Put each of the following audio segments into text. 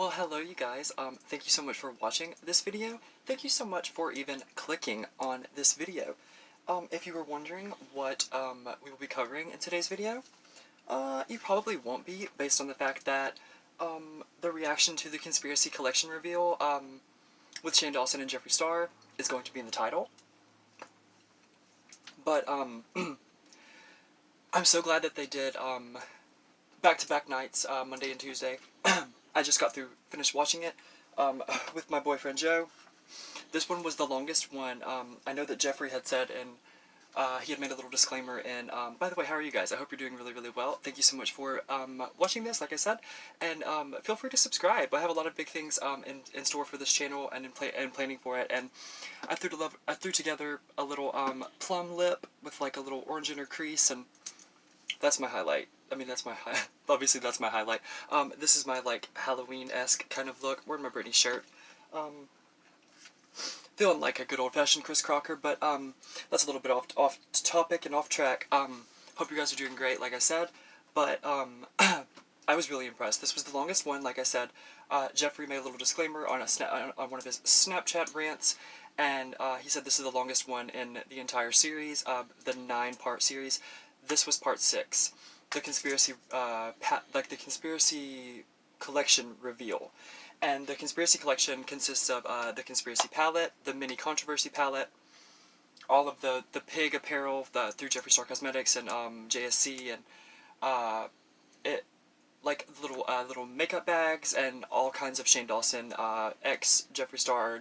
Well, hello you guys. Thank you so much for watching this video. Thank you so much for even clicking on this video. If you were wondering what we will be covering in today's video, you probably won't be, based on the fact that the reaction to the Conspiracy Collection reveal with Shane Dawson and Jeffree Star is going to be in the title. But I'm so glad that they did back-to-back nights, Monday and Tuesday. I just finished watching it with my boyfriend Joe. This one was the longest one. I know that Jeffree had said, and he had made a little disclaimer, and by the way, how are you guys? I hope you're doing really, really well. Thank you so much for watching this, like I said, and feel free to subscribe. I have a lot of big things in store for this channel and planning for it, and I threw together a little plum lip with like a little orange inner crease, and that's my highlight. I mean, obviously that's my highlight. This is my, like, Halloween-esque kind of look. Wearing my Britney shirt. Feeling like a good old-fashioned Chris Crocker, but, that's a little bit off topic and off track. Hope you guys are doing great, like I said, but, I was really impressed. This was the longest one, like I said. Jeffree made a little disclaimer on one of his Snapchat rants, and, he said this is the longest one in the entire series, the 9-part series. This was part 6. The conspiracy, the conspiracy collection reveal, and the conspiracy collection consists of the conspiracy palette, the mini controversy palette, all of the pig apparel through Jeffree Star Cosmetics and JSC, and little makeup bags and all kinds of Shane Dawson ex Jeffree Star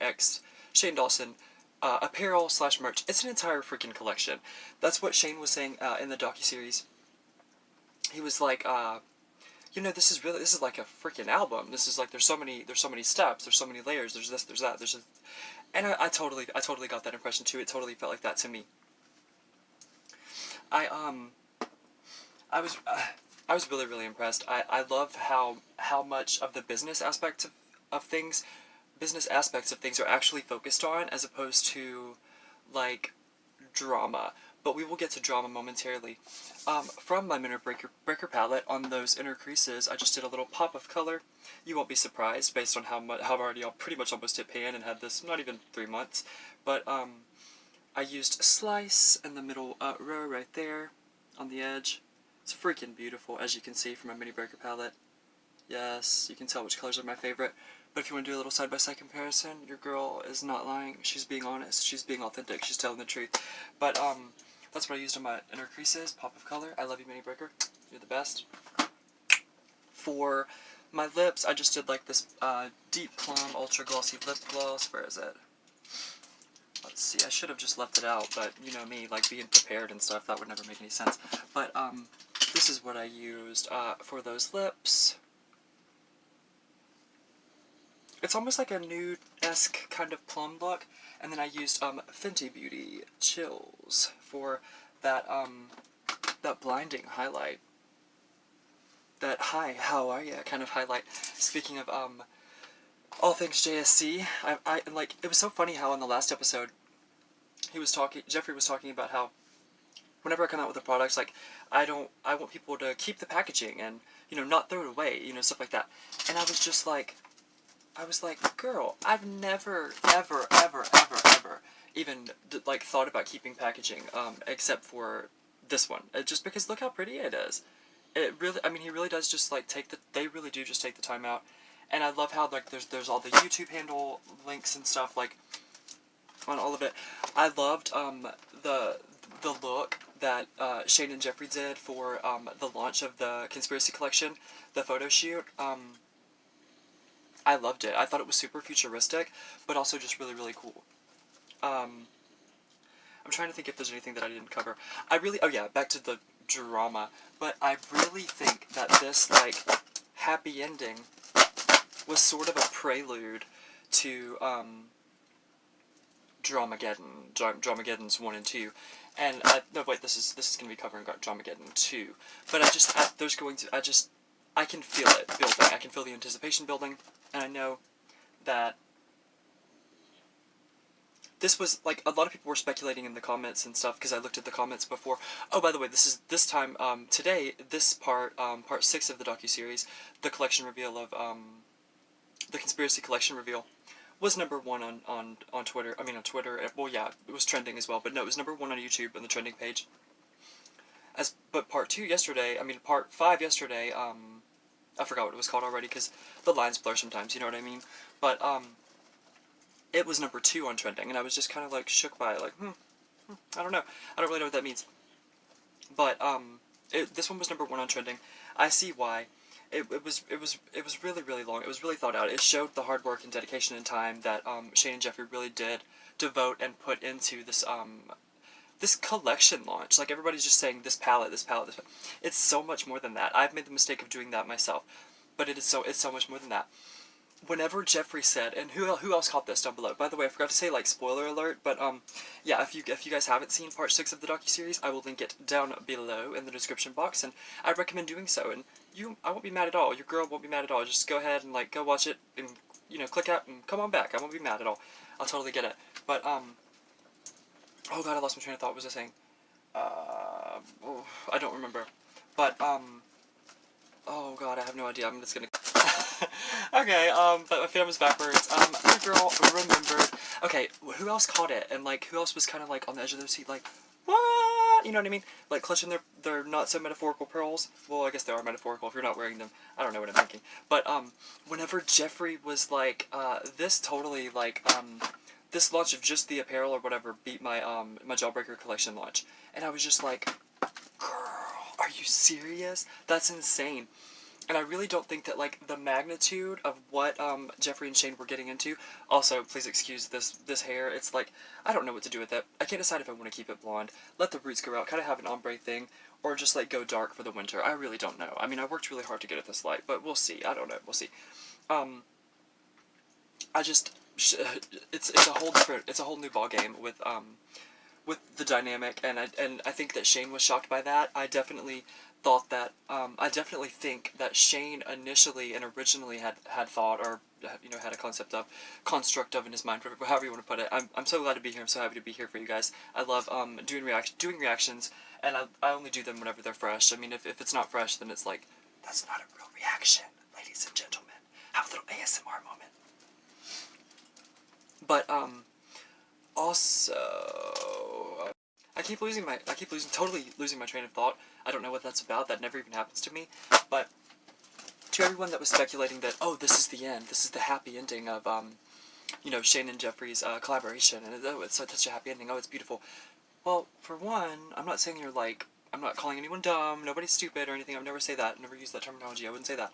ex Shane Dawson apparel / merch. It's an entire freaking collection. That's what Shane was saying in the docuseries. He was like, you know, this is like a freaking album. This is like, there's so many steps, there's so many layers, there's this, there's that, there's this. And I totally got that impression too. It totally felt like that to me. I was really, really impressed. I love how much of the business aspects of things are actually focused on, as opposed to, like, drama. But we will get to drama momentarily. From my Minute Breaker palette, on those inner creases, I just did a little pop of color. You won't be surprised, based on how I've already pretty much almost hit pan and had this not even 3 months. But I used Slice in the middle row right there, on the edge. It's freaking beautiful, as you can see from my Mini Breaker palette. Yes, you can tell which colors are my favorite. But if you want to do a little side-by-side comparison, your girl is not lying. She's being honest. She's being authentic. She's telling the truth. But that's what I used on my inner creases. Pop of color. I love you, Mini Breaker. You're the best. For my lips, I just did like this deep plum ultra glossy lip gloss. Where is it? Let's see. I should have just left it out, but you know me, like being prepared and stuff. That would never make any sense. But this is what I used for those lips. It's almost like a nude-esque kind of plum look, and then I used Fenty Beauty Chills for that that blinding highlight. That hi, how are ya kind of highlight. Speaking of all things JSC, I like, it was so funny how in the last episode Jeffree was talking about how whenever I come out with a product, like I want people to keep the packaging and, you know, not throw it away, you know, stuff like that. And I was like, girl, I've never, ever even, like, thought about keeping packaging, except for this one. Just because look how pretty it is. It really, I mean, he really does just, like, they really do just take the time out. And I love how, like, there's all the YouTube handle links and stuff, like, on all of it. I loved, the look that, Shane and Jeffree did for, the launch of the Conspiracy Collection, the photo shoot. I loved it. I thought it was super futuristic, but also just really, really cool. I'm trying to think if there's anything that I didn't cover. Oh yeah, back to the drama. But I really think that this, like, happy ending was sort of a prelude to, Dramageddon's 1 and 2. And, no wait, this is gonna be covering Dramageddon 2. But I can feel it building. I can feel the anticipation building, and I know that this was, like, a lot of people were speculating in the comments and stuff, because I looked at the comments before. Oh, by the way, this time, today, this part 6 of the docuseries, the collection reveal of, the conspiracy collection reveal, was #1 on Twitter. I mean, on Twitter. Well, yeah, it was trending as well, but no, it was #1 on YouTube on the trending page. But part 2 yesterday, part 5 yesterday, I forgot what it was called already, because the lines blur sometimes, you know what I mean? But, it was #2 on trending, and I was just kind of, like, shook by it, like, I don't know. I don't really know what that means. But, this one was #1 on trending. I see why. It was really, really long. It was really thought out. It showed the hard work and dedication and time that, Shane and Jeffree really did devote and put into this, this collection launch. Like, everybody's just saying, this palette, this palette, this palette. It's so much more than that. I've made the mistake of doing that myself. But it's so much more than that. Whenever Jeffree said, and who else caught this down below? By the way, I forgot to say, like, spoiler alert, but, yeah, if you guys haven't seen part 6 of the docuseries, I will link it down below in the description box, and I recommend doing so, and I won't be mad at all. Your girl won't be mad at all. Just go ahead and, like, go watch it, and, you know, click out, and come on back. I won't be mad at all. I'll totally get it. But, oh god, I lost my train of thought. What was I saying? I don't remember. But, oh god, I have no idea. I'm just gonna... Okay, but my fan was backwards. Your girl remembered. Okay, who else caught it? And, like, who else was kind of, like, on the edge of their seat, like, what? You know what I mean? Like, clutching their not-so-metaphorical pearls. Well, I guess they are metaphorical if you're not wearing them. I don't know what I'm thinking. But, whenever Jeffree was like, this totally, like, this launch of just the apparel or whatever beat my, my Jawbreaker collection launch. And I was just like, girl, are you serious? That's insane. And I really don't think that, like, the magnitude of what, Jeffree and Shane were getting into... Also, please excuse this hair. It's like, I don't know what to do with it. I can't decide if I want to keep it blonde, let the roots grow out, kind of have an ombre thing, or just, like, go dark for the winter. I really don't know. I mean, I worked really hard to get it this light, but we'll see. I don't know. We'll see. I just... It's a whole new ballgame with the dynamic, and I think that Shane was shocked by that. I definitely thought that, I definitely think that Shane initially and originally had thought, or, you know, had a construct of in his mind, however you want to put it. I'm so glad to be here. I'm so happy to be here for you guys. I love, doing reactions, and I only do them whenever they're fresh. I mean, if it's not fresh, then it's like, that's not a real reaction, ladies and gentlemen. Have a little ASMR moment. But, also... I keep totally losing my train of thought. I don't know what that's about. That never even happens to me. But to everyone that was speculating that, oh, this is the end, this is the happy ending of, you know, Shane and Jeffree's such a happy ending, oh, it's beautiful. Well, for one, I'm not saying I'm not calling anyone dumb, nobody's stupid or anything. I would never say that. Never use that terminology. I wouldn't say that.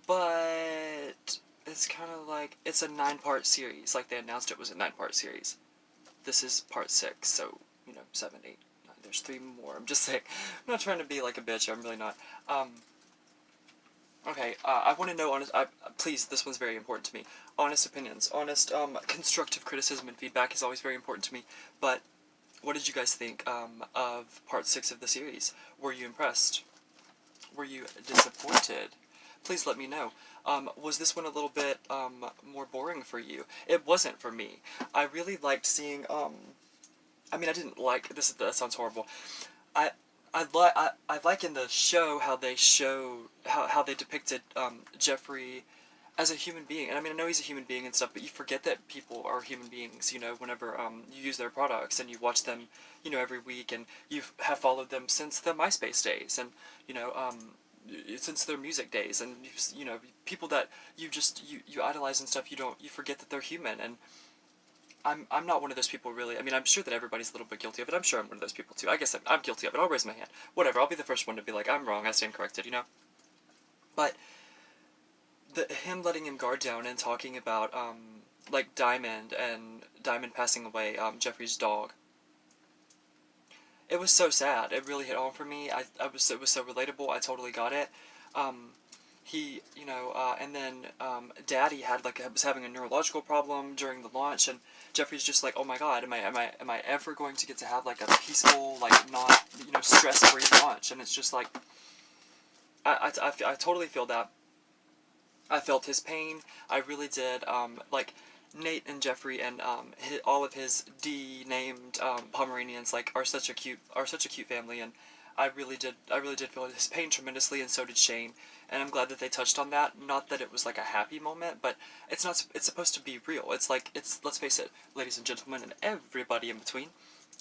But it's kind of like, it's a 9-part series. Like, they announced it was a 9-part series. This is part 6, so, you know, 7, 8, 9, there's 3 more. I'm just saying, I'm not trying to be like a bitch, I'm really not. Okay, I want to know, please, this one's very important to me. Honest opinions, constructive criticism and feedback is always very important to me, but what did you guys think, of part 6 of the series? Were you impressed? Were you disappointed? Please let me know. Was this one a little bit, more boring for you? It wasn't for me. I really liked seeing, I mean, I didn't like, that sounds horrible. I like in the show how they depicted, Jeffree as a human being. And I mean, I know he's a human being and stuff, but you forget that people are human beings, you know, whenever, you use their products and you watch them, you know, every week, and you have followed them since the MySpace days, and, you know, since their music days, and, you know, people that you idolize and stuff, you forget that they're human, and I'm not one of those people, really. I mean, I'm sure that everybody's a little bit guilty of it. I'm sure I'm one of those people, too. I guess I'm guilty of it. I'll raise my hand. Whatever, I'll be the first one to be like, I'm wrong, I stand corrected, you know? But him letting him guard down and talking about, like, Diamond passing away, Jeffree's dog. It was so sad. It really hit home for me. It was so relatable. I totally got it. He, you know, and then, Daddy was having a neurological problem during the launch, and Jeffree's just like, oh my god, am I ever going to get to have, like, a peaceful, like, not, you know, stress-free launch? And it's just like, I totally feel that. I felt his pain. I really did. Like, Nate and Jeffrey and all of his D-named Pomeranians like are such a cute family, and I really did feel his pain tremendously, and so did Shane. And I'm glad that they touched on that. Not that it was like a happy moment, but it's not. It's supposed to be real. It's like let's face it, ladies and gentlemen, and everybody in between.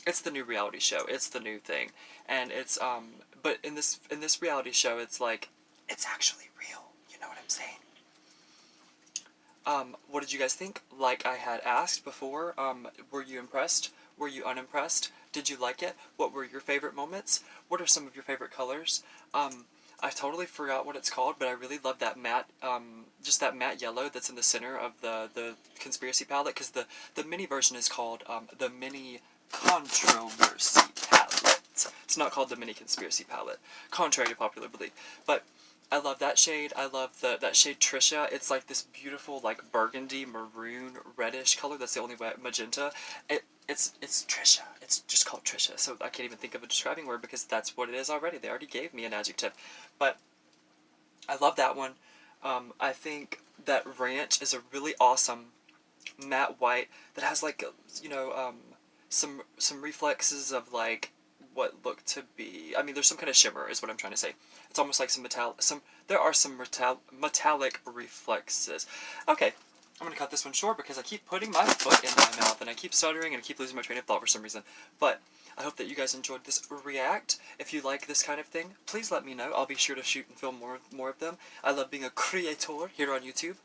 It's the new reality show. It's the new thing, and it's But in this reality show, it's like it's actually real. You know what I'm saying? What did you guys think? Like I had asked before, were you impressed? Were you unimpressed? Did you like it? What were your favorite moments? What are some of your favorite colors? I totally forgot what it's called, but I really love that matte, just that matte yellow that's in the center of the conspiracy palette, because the mini version is called, the mini controversy palette. It's not called the mini conspiracy palette, contrary to popular belief, but I love that shade. I love that shade Trisha. It's like this beautiful, like, burgundy, maroon, reddish color. That's the only way. Magenta. It's Trisha. It's just called Trisha. So I can't even think of a describing word because that's what it is already. They already gave me an adjective. But I love that one. I think that Ranch is a really awesome matte white that has, like, some reflexes of, like, what look to be, I mean, there's some kind of shimmer is what I'm trying to say. It's almost like there are some metallic reflexes. Okay, I'm going to cut this one short because I keep putting my foot in my mouth and I keep stuttering and I keep losing my train of thought for some reason. But I hope that you guys enjoyed this react. If you like this kind of thing, please let me know. I'll be sure to shoot and film more of them. I love being a creator here on YouTube.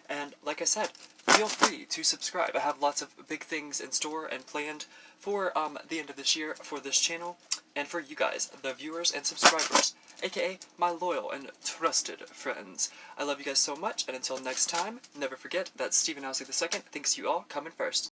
And like I said, feel free to subscribe. I have lots of big things in store and planned for the end of this year for this channel and for you guys, the viewers and subscribers, aka my loyal and trusted friends. I love you guys so much, and until next time, never forget that Stephen Owsley II thinks you all come in first.